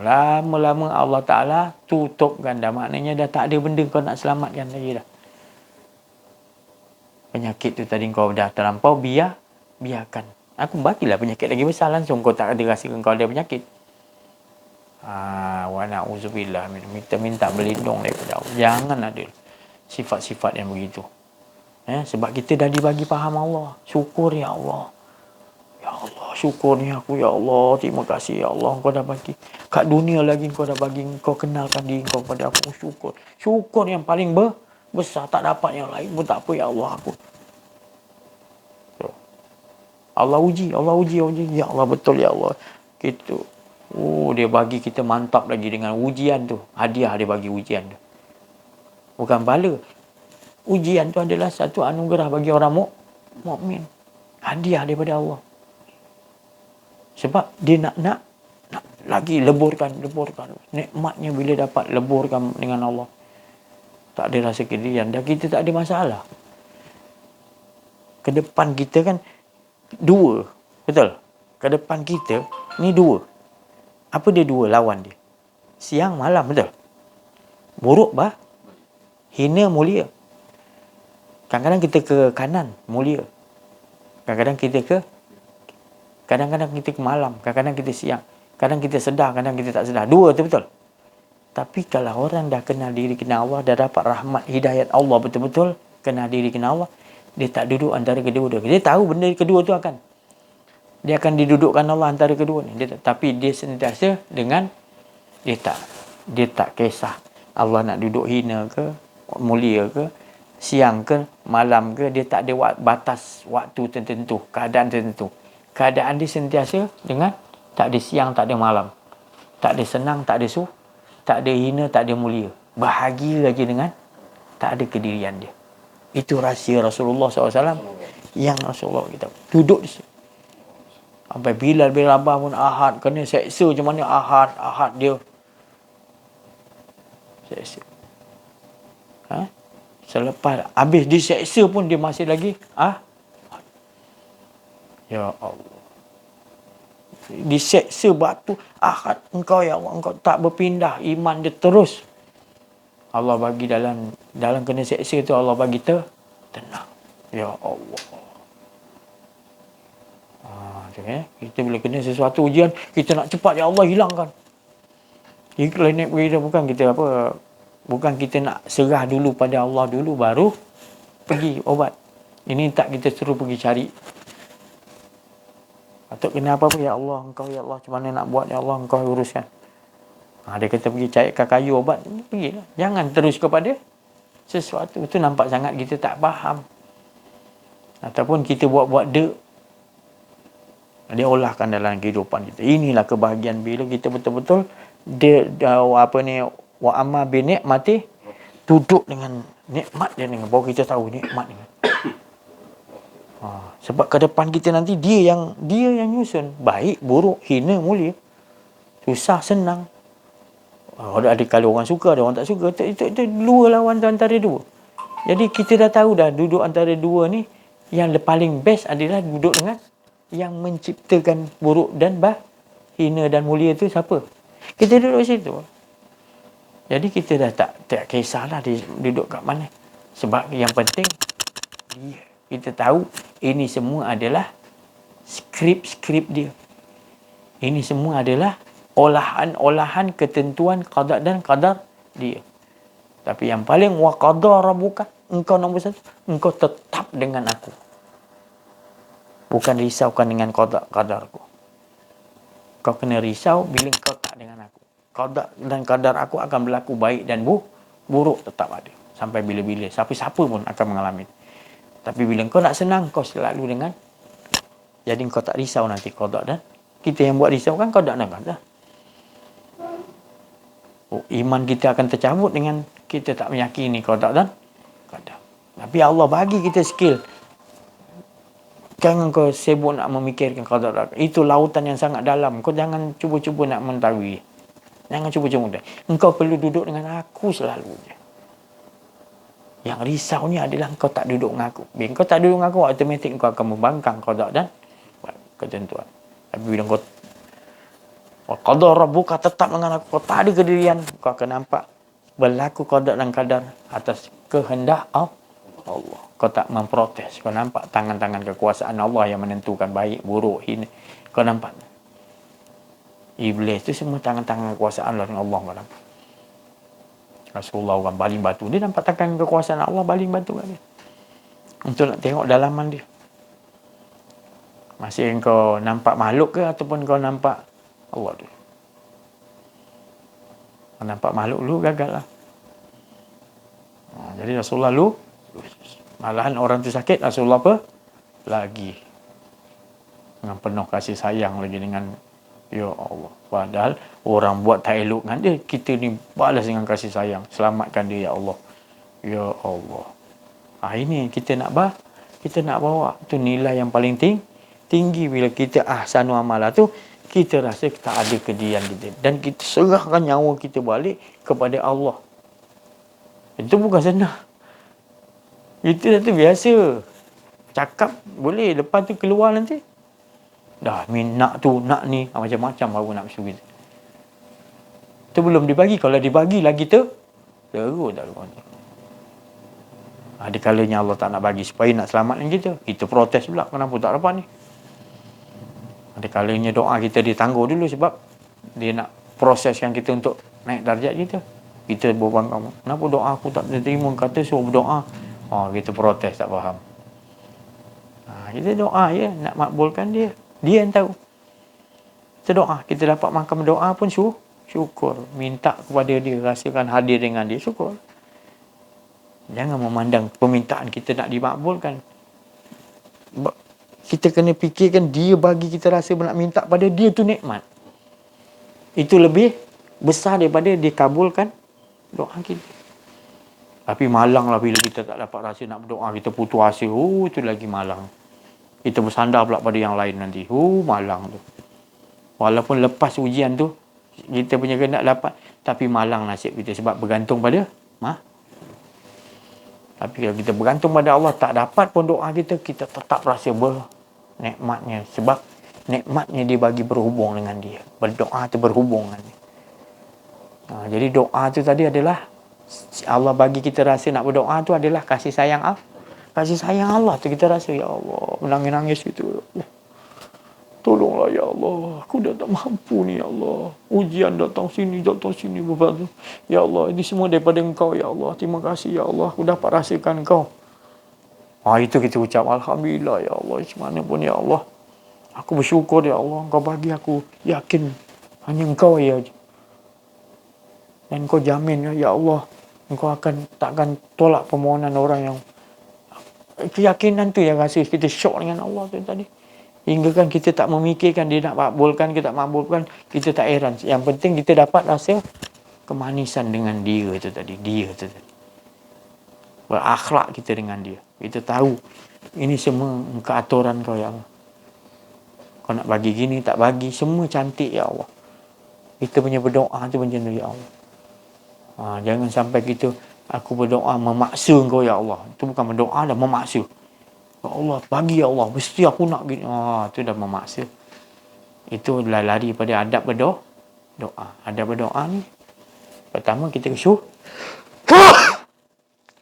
Lama-lama Allah Ta'ala tutupkan dah. Maknanya dah tak ada benda kau nak selamatkan lagi dah. Penyakit tu tadi kau dah terlampau, biarkan. Aku bagilah penyakit lagi besar, langsung kau tak ada rasa kau ada penyakit. Wa na'udzubillah, minta berlindung daripada Allah. Jangan ada sifat-sifat yang begitu. Sebab kita dah dibagi faham Allah. Syukur ya Allah. Ya Allah, syukur ni aku ya Allah. Terima kasih ya Allah, kau dah bagi. Kat dunia lagi kau dah bagi, kau kenalkan diri kau pada aku. Syukur. Syukur yang paling besar. Tak dapat yang lain pun tak apa ya Allah aku. Allah uji. Ya Allah, betul ya Allah. Gitu. Dia bagi kita mantap lagi dengan ujian tu. Hadiah dia bagi ujian tu. Bukan bala. Ujian tu adalah satu anugerah bagi orang mukmin. Hadiah daripada Allah. Sebab dia nak lagi leburkan. Nikmatnya bila dapat leburkan dengan Allah. Tak ada rasa kedirian. Dan kita tak ada masalah. Ke depan kita kan dua. Betul? Ke depan kita ni dua. Apa dia dua lawan dia? Siang malam, betul? Buruk hina mulia. Kadang-kadang kita ke kanan, mulia. Kadang-kadang kita ke malam, kadang-kadang kita siang. Kadang kita sedar, kadang kita tak sedar. Dua tu betul. Tapi kalau orang dah kenal diri, kenal Allah, dah dapat rahmat hidayat Allah betul-betul, kenal diri, kenal Allah, dia tak duduk antara kedua-dua. Dia tahu benda kedua tu dia akan didudukkan Allah antara kedua ni. Tapi dia sentiasa dengan dia tak kisah Allah nak duduk hina ke, mulia ke, siang ke, malam ke, dia tak ada batas waktu tertentu, keadaan tertentu. Keadaan dia sentiasa dengan tak ada siang, tak ada malam. Tak ada senang, tak ada tak ada hina, tak ada mulia. Bahagia aja dengan tak ada kedirian dia. Itu rahsia Rasulullah SAW yang Rasulullah kita duduk di situ. Sampai Bilal bin Rabah pun Ahad kena seksa macam mana Ahad dia seksa. Selepas habis diseksa pun dia masih lagi Ya Allah. Diseksa batu, ahad engkau ya Allah, engkau tak berpindah, iman dia terus. Allah bagi dalam kena seksa tu, Allah bagi tenang. Ya Allah. Kita bila kena sesuatu ujian, kita nak cepat ya Allah hilangkan. Klinik kita bukan kita nak serah dulu pada Allah dulu baru pergi obat. Ini tak kita suruh pergi cari. Atau kena apa-apa, ya Allah, engkau ya Allah, macam mana nak buat ya Allah, engkau uruskan. Dia kata pergi carikan kayu obat, pergilah. Jangan terus kepada sesuatu. Itu nampak sangat kita tak faham. Ataupun kita buat-buat dia olahkan dalam kehidupan kita. Inilah kebahagiaan bila kita betul-betul wa amma bi nikmati, duduk dengan nikmat dia, dengan baru kita tahu nikmat ni. Sebab ke depan kita nanti dia yang nyusun, baik, buruk, hina, mulia, susah, senang. Ada kalau orang suka, ada orang tak suka. Itu dua lawan antara dua. Jadi kita dah tahu dah duduk antara dua ni, yang paling best adalah duduk dengan yang menciptakan buruk dan hina dan mulia tu siapa? Kita duduk situ. Jadi kita dah tak kisahlah dia duduk kat mana. Sebab yang penting kita tahu ini semua adalah skrip dia. Ini semua adalah olahan ketentuan qada dan qadar dia. Tapi yang paling wa qada rabbuka, engkau nombor satu, engkau tetap dengan aku. Bukan risaukan dengan qada qadarku. Kau kena risau bila kau tak dengan aku. Qada dan qadar aku akan berlaku baik dan buruk tetap ada. Sampai bila-bila. Siapa-siapa pun akan mengalami. Tapi bila kau nak senang, kau selalu dengan. Jadi kau tak risau nanti qada dan. Kita yang buat risau kan qada dan qadar. Iman kita akan tercabut dengan kita tak meyakini qada dan qadar. Tapi Allah bagi kita skill. Jangan kau sibuk nak memikirkan qada dan qadar. Itu lautan yang sangat dalam. Kau jangan cuba-cuba nak mengetahui. Jangan cuba-cuba. Engkau perlu duduk dengan aku selalu je. Yang risau ni adalah kau tak duduk dengan aku. Bila kau tak duduk dengan aku, automatik kau akan membangkang qada dan ketentuan. Tapi bila kau qada rabbuka, tetap dengan aku, kau tak ada kedirian, kau akan nampak berlaku qada dan qadar atas kehendak Allah. Kau tak memprotes. Kau nampak tangan-tangan kekuasaan Allah yang menentukan baik, buruk, hina. Kau nampak. Iblis tu semua tangan-tangan kekuasaan Allah dengan Allah. Kau nampak. Rasulullah orang baling batu. Dia nampak tangan kekuasaan Allah baling batu kat dia. Untuk nak tengok dalaman dia. Masih kau nampak makhluk ke ataupun kau nampak Allah tu? Kau nampak makhluk lu gagal lah. Jadi Rasulullah lu malahan orang tu sakit, Rasulullah apa? Lagi. Dengan penuh kasih sayang lagi dengan ya Allah. Padahal orang buat tak elok dengan dia, kita ni balas dengan kasih sayang. Selamatkan dia ya Allah. Ya Allah. Ini kita nak bawa. Tu nilai yang paling tinggi bila kita ahsanu amalah tu, kita rasa tak ada kedirian kita. Dan kita serahkan nyawa kita balik kepada Allah. Itu bukan senang. Itu satu biasa. Cakap boleh, lepas tu keluar nanti. Dah nak tu, nak ni, macam-macam baru nak bersyukur. Itu belum dibagi. Kalau dibagi lagi teruk tak lupa. Ada kalanya Allah tak nak bagi supaya nak selamatkan kita. Kita protes pula, kenapa tak dapat ni? Ada kalanya doa kita ditangguh dulu sebab dia nak proseskan kita untuk naik darjat kita. Kita berbangkang, kenapa doa aku tak diterima? Kata suruh berdoa. Kita protes, tak faham. Kita doa ya, nak makbulkan dia. Dia yang tahu. Kita doa. Kita dapat makan doa pun syukur. Minta kepada dia. Rasakan hadir dengan dia. Syukur. Jangan memandang permintaan kita nak dimakbulkan. Kita kena fikirkan dia bagi kita rasa nak minta pada dia tu nikmat. Itu lebih besar daripada dia kabulkan doa kita. Tapi malanglah bila kita tak dapat rasa nak berdoa. Kita putus asa. Itu lagi malang. Kita bersandar pula pada yang lain nanti. Malang tu. Walaupun lepas ujian tu, kita punya kehendak dapat. Tapi malang nasib kita sebab bergantung pada Tapi kalau kita bergantung pada Allah, tak dapat pun doa kita, kita tetap rasa nikmatnya. Sebab nikmatnya dia bagi berhubung dengan dia. Berdoa tu berhubung dengan dia. Jadi doa tu tadi adalah Allah bagi kita rasa nak berdoa tu adalah kasih sayang Allah. Kasih sayang Allah tu kita rasa, ya Allah, menangis-nangis gitu. Tolonglah ya Allah, aku dah tak mampu ni ya Allah. Ujian datang sini berbatu. Ya Allah, ini semua daripada Engkau ya Allah. Terima kasih ya Allah, aku dapat rasakan Engkau. Itu kita ucap alhamdulillah ya Allah, macam mana pun ya Allah. Aku bersyukur ya Allah, Engkau bagi aku yakin hanya Engkau ya. Dan Engkau jamin ya Allah, Engkau takkan tolak permohonan orang yang keyakinan tu yang rasa kita syok dengan Allah tu tadi. Hingga kan kita tak memikirkan dia nak makbulkan ke tak makbulkan, kita tak heran. Yang penting kita dapat rasa kemanisan dengan dia tu tadi. Berakhlak kita dengan dia. Kita tahu ini semua keaturan Kau ya Allah. Kau nak bagi gini, tak bagi, semua cantik ya Allah. Kita punya berdoa tu macam tu ya Allah. Jangan sampai kita, aku berdoa memaksa Engkau ya Allah. Itu bukan berdoa dah, memaksa. Ya Allah, bagi ya Allah, mesti aku nak gini. Itu dah memaksa. Itu adalah lari pada adab berdoa. Adab berdoa ni, pertama kita bersyukur.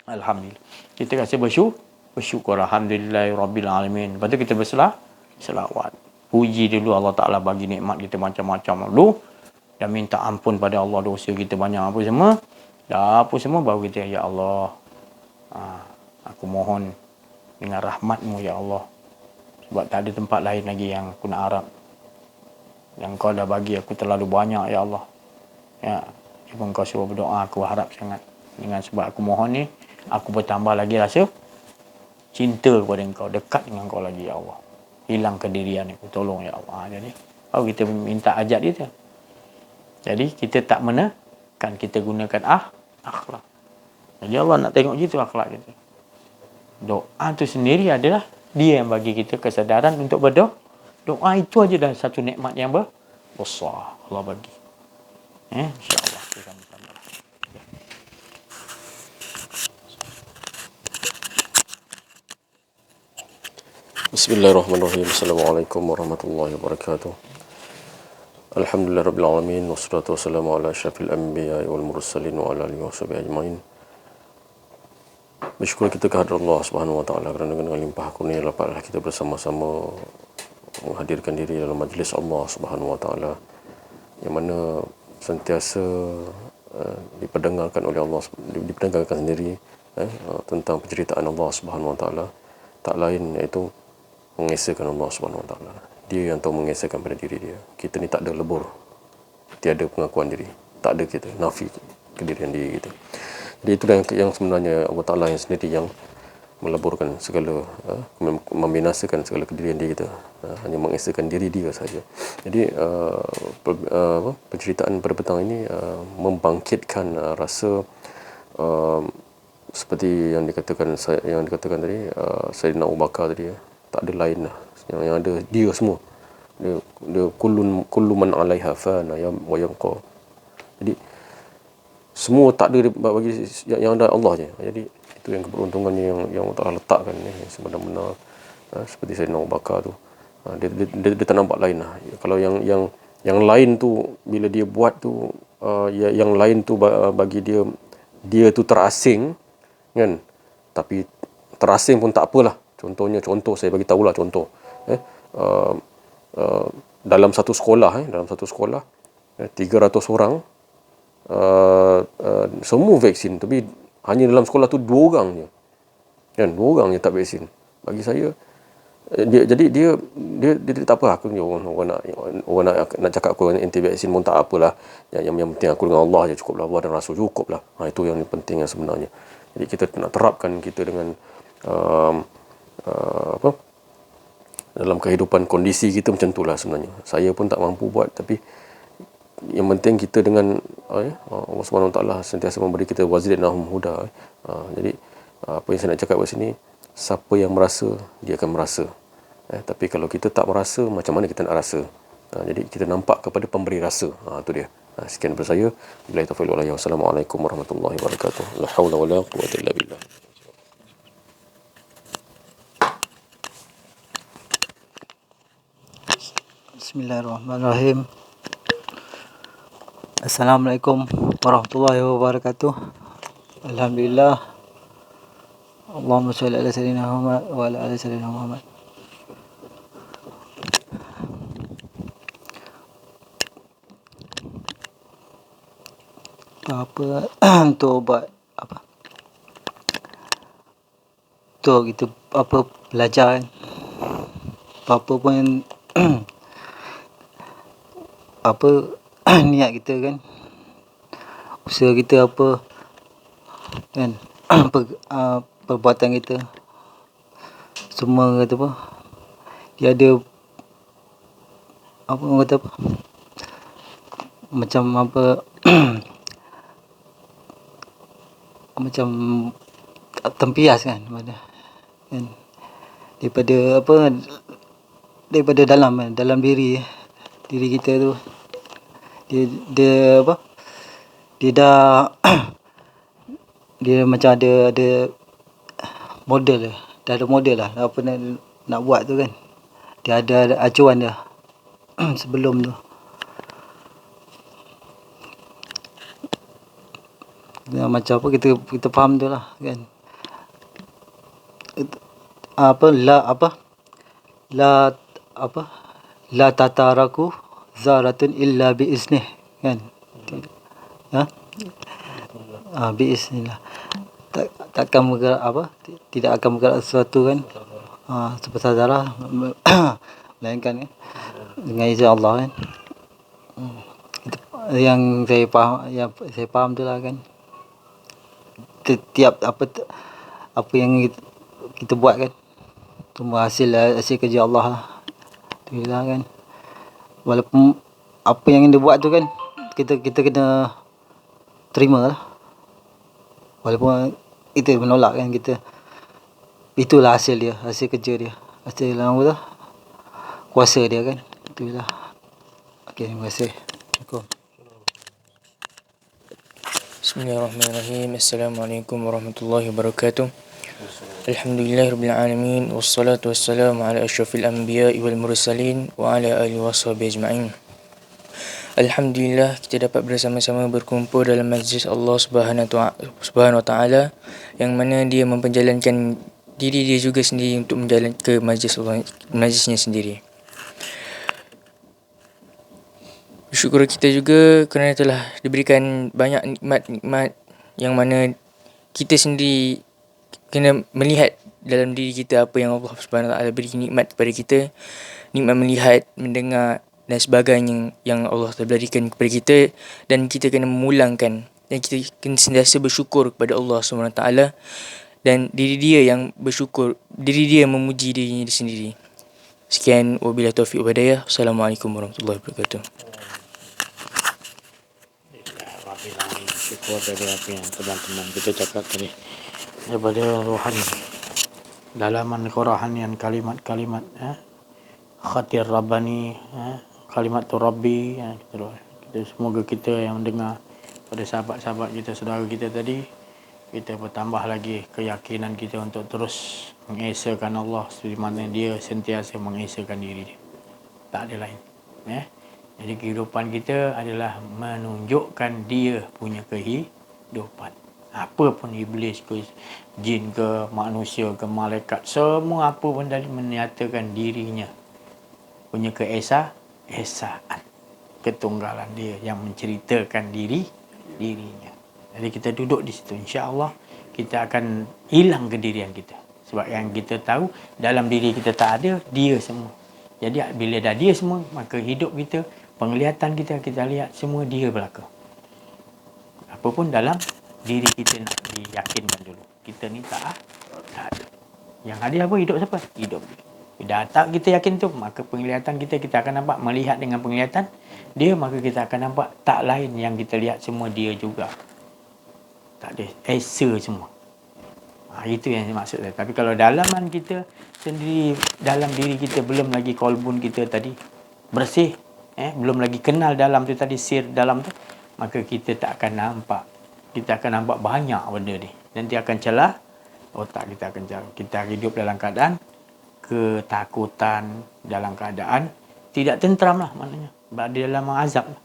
Alhamdulillah. Kita rasa bersyukur. Alhamdulillahirrabbilalamin. Lepas tu kita selawat. Puji dulu Allah Ta'ala bagi nikmat kita macam-macam dulu. Dan minta ampun pada Allah, dosa kita banyak apa semua. Dah apa semua, baru kita, ya Allah, aku mohon dengan rahmat-Mu ya Allah. Sebab tak ada tempat lain lagi yang aku nak harap. Yang Kau dah bagi aku terlalu banyak ya Allah. Ya, jika Kau suruh berdoa, aku harap sangat. Dengan sebab aku mohon ni, aku bertambah lagi rasa cinta kepada Engkau, dekat dengan Kau lagi ya Allah. Hilang kedirian aku, tolong ya Allah. Jadi, kalau kita minta ajat dia tu. Jadi, kita tak menekan, kita gunakan akhlak. Jadi, Allah nak tengok gitu akhlak kita. Doa tu sendiri adalah dia yang bagi kita kesedaran untuk berdoa. Doa itu aja dah satu nikmat yang besar Allah bagi. InsyaAllah kita sama-sama. Bismillahirrahmanirrahim. Assalamualaikum warahmatullahi wabarakatuh. Alhamdulillah rabbil alamin, wassalatu wassalamu ala asyrafil anbiya'i wal mursalin wa ala alihi washabihi ajmain. Bersyukur kita kehadrat Allah Subhanahu wa taala kerana dengan limpah kurnia dapatlah kita bersama-sama menghadirkan diri dalam majlis Allah Subhanahu wa taala yang mana sentiasa diperdengarkan oleh Allah, diperdengarkan sendiri tentang penceritaan Allah Subhanahu wa taala. Tak lain iaitu mengesahkan Allah Subhanahu wa taala. Dia yang tahu mengesahkan pada diri dia. Kita ni tak ada lebur. Tiada pengakuan diri. Tak ada kita nafi kedirian diri kita. Jadi itulah yang sebenarnya Allah Ta'ala yang sendiri yang meleburkan segala, membinasakan segala kedirian diri kita. Hanya mengesahkan diri dia saja. Jadi penceritaan pada petang ini membangkitkan rasa seperti yang dikatakan tadi Sayyidina Abu Bakar tadi, tak ada lain lah. Yang ada dia semua. Dia kullu man 'alaiha fana wa yanqa. Jadi semua tak ada bagi yang ada Allah je. Jadi itu yang keberuntungannya yang Allah Ta'ala letakkan ni sebenar-benar seperti Sayyidina Abu Bakar tu. Dia tak nampak lain lah. Kalau yang lain tu bila dia buat tu yang lain tu bagi dia tu terasing kan. Tapi terasing pun tak apalah. Contoh saya bagi tahulah contoh. Dalam satu sekolah 300 orang semua vaksin, tapi hanya dalam sekolah tu 2 orang je kan, 2 orang je tak vaksin. Bagi saya dia tak apa, aku ni orang nak cakap aku anti vaksin pun tak apalah. Yang penting aku dengan Allah je cukuplah, Allah dan Rasul cukuplah. Itu yang penting yang sebenarnya. Jadi kita nak terapkan kita dengan dalam kehidupan kondisi kita macam itulah sebenarnya. Saya pun tak mampu buat, tapi yang penting kita dengan Allah Subhanahu Wa Taala sentiasa memberi kita wazidnahum huda. Jadi apa yang saya nak cakap kat sini, siapa yang merasa dia akan merasa. Tapi kalau kita tak merasa, macam mana kita nak rasa? Jadi kita nampak kepada pemberi rasa. Itu dia. Sekian daripada saya. Billahi taufiq wal hidayah. Wassalamualaikum warahmatullahi wabarakatuh. La haula wala quwwata illa billah. Bismillahirrahmanirrahim. Assalamualaikum warahmatullahi wabarakatuh. Alhamdulillah. Allahumma sholli ala sayyidina Muhammad wa ala ali sayyidina Muhammad. Apa untuk buat apa? Untuk kita belajar kan. Apa pun niat kita kan. Usaha kita apa kan. Perbuatan kita semua kata apa, dia ada apa orang kata apa, macam apa macam tempias kan daripada dalam diri kita tu, dia apa, dia dah dia macam ada model lah apa nak buat tu kan. Dia ada acuan dia sebelum tu. Ya, macam apa kita faham tu lah kan. La tataraku zaratun illa bi isnih kan. Bi isnillah. Takkan bergerak tidak akan bergerak sesuatu kan sebesar zarah melainkan kan dengan izin Allah kan. Yang saya faham tu lah kan. Setiap apa yang kita buat kan, semua hasil kerja Allah lah. Itulah kan. Walaupun apa yang dia buat tu kan, kita kena terima lah. Walaupun kita menolak kan, kita itulah hasil dia, hasil kerja dia, hasil apa tu, kuasa dia kan. Itulah. Okey, terima kasih. Assalamualaikum. Bismillahirrahmanirrahim. Assalamualaikum warahmatullahi wabarakatuh. Alhamdulillahirabbil alamin wassalatu wassalamu ala asyrafil anbiya'i wal mursalin wa ala alihi washabihi ajma'in. Alhamdulillah, kita dapat bersama-sama berkumpul dalam majlis Allah Subhanahu wa taala, yang mana dia memperjalankan diri dia juga sendiri untuk menjalan ke majlisnya sendiri. Bersyukur kita juga kerana telah diberikan banyak nikmat-nikmat yang mana kita sendiri kena melihat dalam diri kita apa yang Allah Subhanahu Wa Taala beri nikmat kepada kita. Nikmat melihat, mendengar dan sebagainya yang Allah telah berikan kepada kita, dan kita kena memulangkan dan kita kena sentiasa bersyukur kepada Allah Subhanahu Wa Taala, dan diri dia yang bersyukur, diri dia yang memuji dirinya sendiri. Sekian, wabillahi taufiq wal hidayah. Assalamualaikum warahmatullahi wabarakatuh. Syukur dari apa yang teman-teman kita cakap tadi daripada rohani, dalaman kerohanian, kalimat-kalimat khatir rabbani, kalimat tu rabbi, kita semoga kita yang dengar, pada sahabat-sahabat kita, saudara kita tadi, kita bertambah lagi keyakinan kita untuk terus mengesakan Allah seperti mana dia sentiasa mengesakan diri dia, tak ada lain. Jadi kehidupan kita adalah menunjukkan dia punya kehidupan. Apa pun iblis ke, jin ke, manusia ke, malaikat, semua apa pun tadi menyatakan dirinya punya keesaan, ketunggalan dia yang menceritakan dirinya. Jadi kita duduk di situ, insya-Allah kita akan hilang kedirian kita. Sebab yang kita tahu dalam diri kita tak ada dia semua. Jadi bila dah dia semua, maka hidup kita, penglihatan kita lihat semua dia belaka. Apa pun dalam diri kita nak diyakinkan dulu. Kita ni tak ada. Yang ada apa? Hidup siapa? Hidup dia. Bila tak kita yakin tu, maka penglihatan kita akan nampak, melihat dengan penglihatan dia, maka kita akan nampak tak lain yang kita lihat semua dia juga. Tak ada esa semua. Itu yang saya maksud. Tapi kalau dalaman kita sendiri, dalam diri kita belum lagi kolbun kita tadi bersih, belum lagi kenal dalam tu tadi, sir dalam tu, maka kita tak akan nampak. Kita akan nampak banyak benda ni. Nanti akan celah otak kita, akan celah. Kita hidup dalam keadaan ketakutan, dalam keadaan tidak tenteram lah maknanya. Berada dalam azab lah.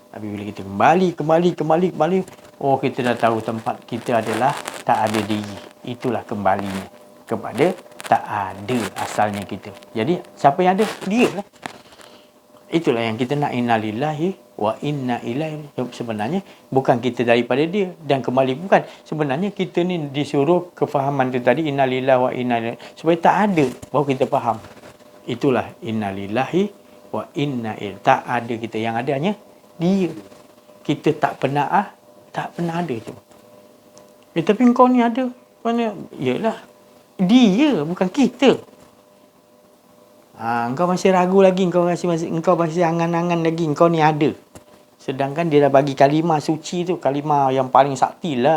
Tapi bila kita kembali, oh kita dah tahu tempat kita adalah tak ada diri. Itulah kembalinya kepada tak ada asalnya kita. Jadi siapa yang ada? Dia lah. Itulah yang kita nak, innalillahi wa inna ilaihi. Sebenarnya bukan kita daripada dia dan kembali, bukan. Sebenarnya kita ni disuruh kefahaman tu tadi, innalillahi wa inna ilaihi, supaya tak ada baru kita faham. Itulah innalillahi wa inna ilaihi. Tak ada kita, yang ada hanya dia. Kita tak pernah ada tu. Tapi engkau ni ada. Mana? Yalah, dia bukan kita. Engkau masih ragu lagi, engkau masih angan-angan lagi engkau ni ada. Sedangkan dia dah bagi kalimah suci tu, kalimah yang paling sakti lah.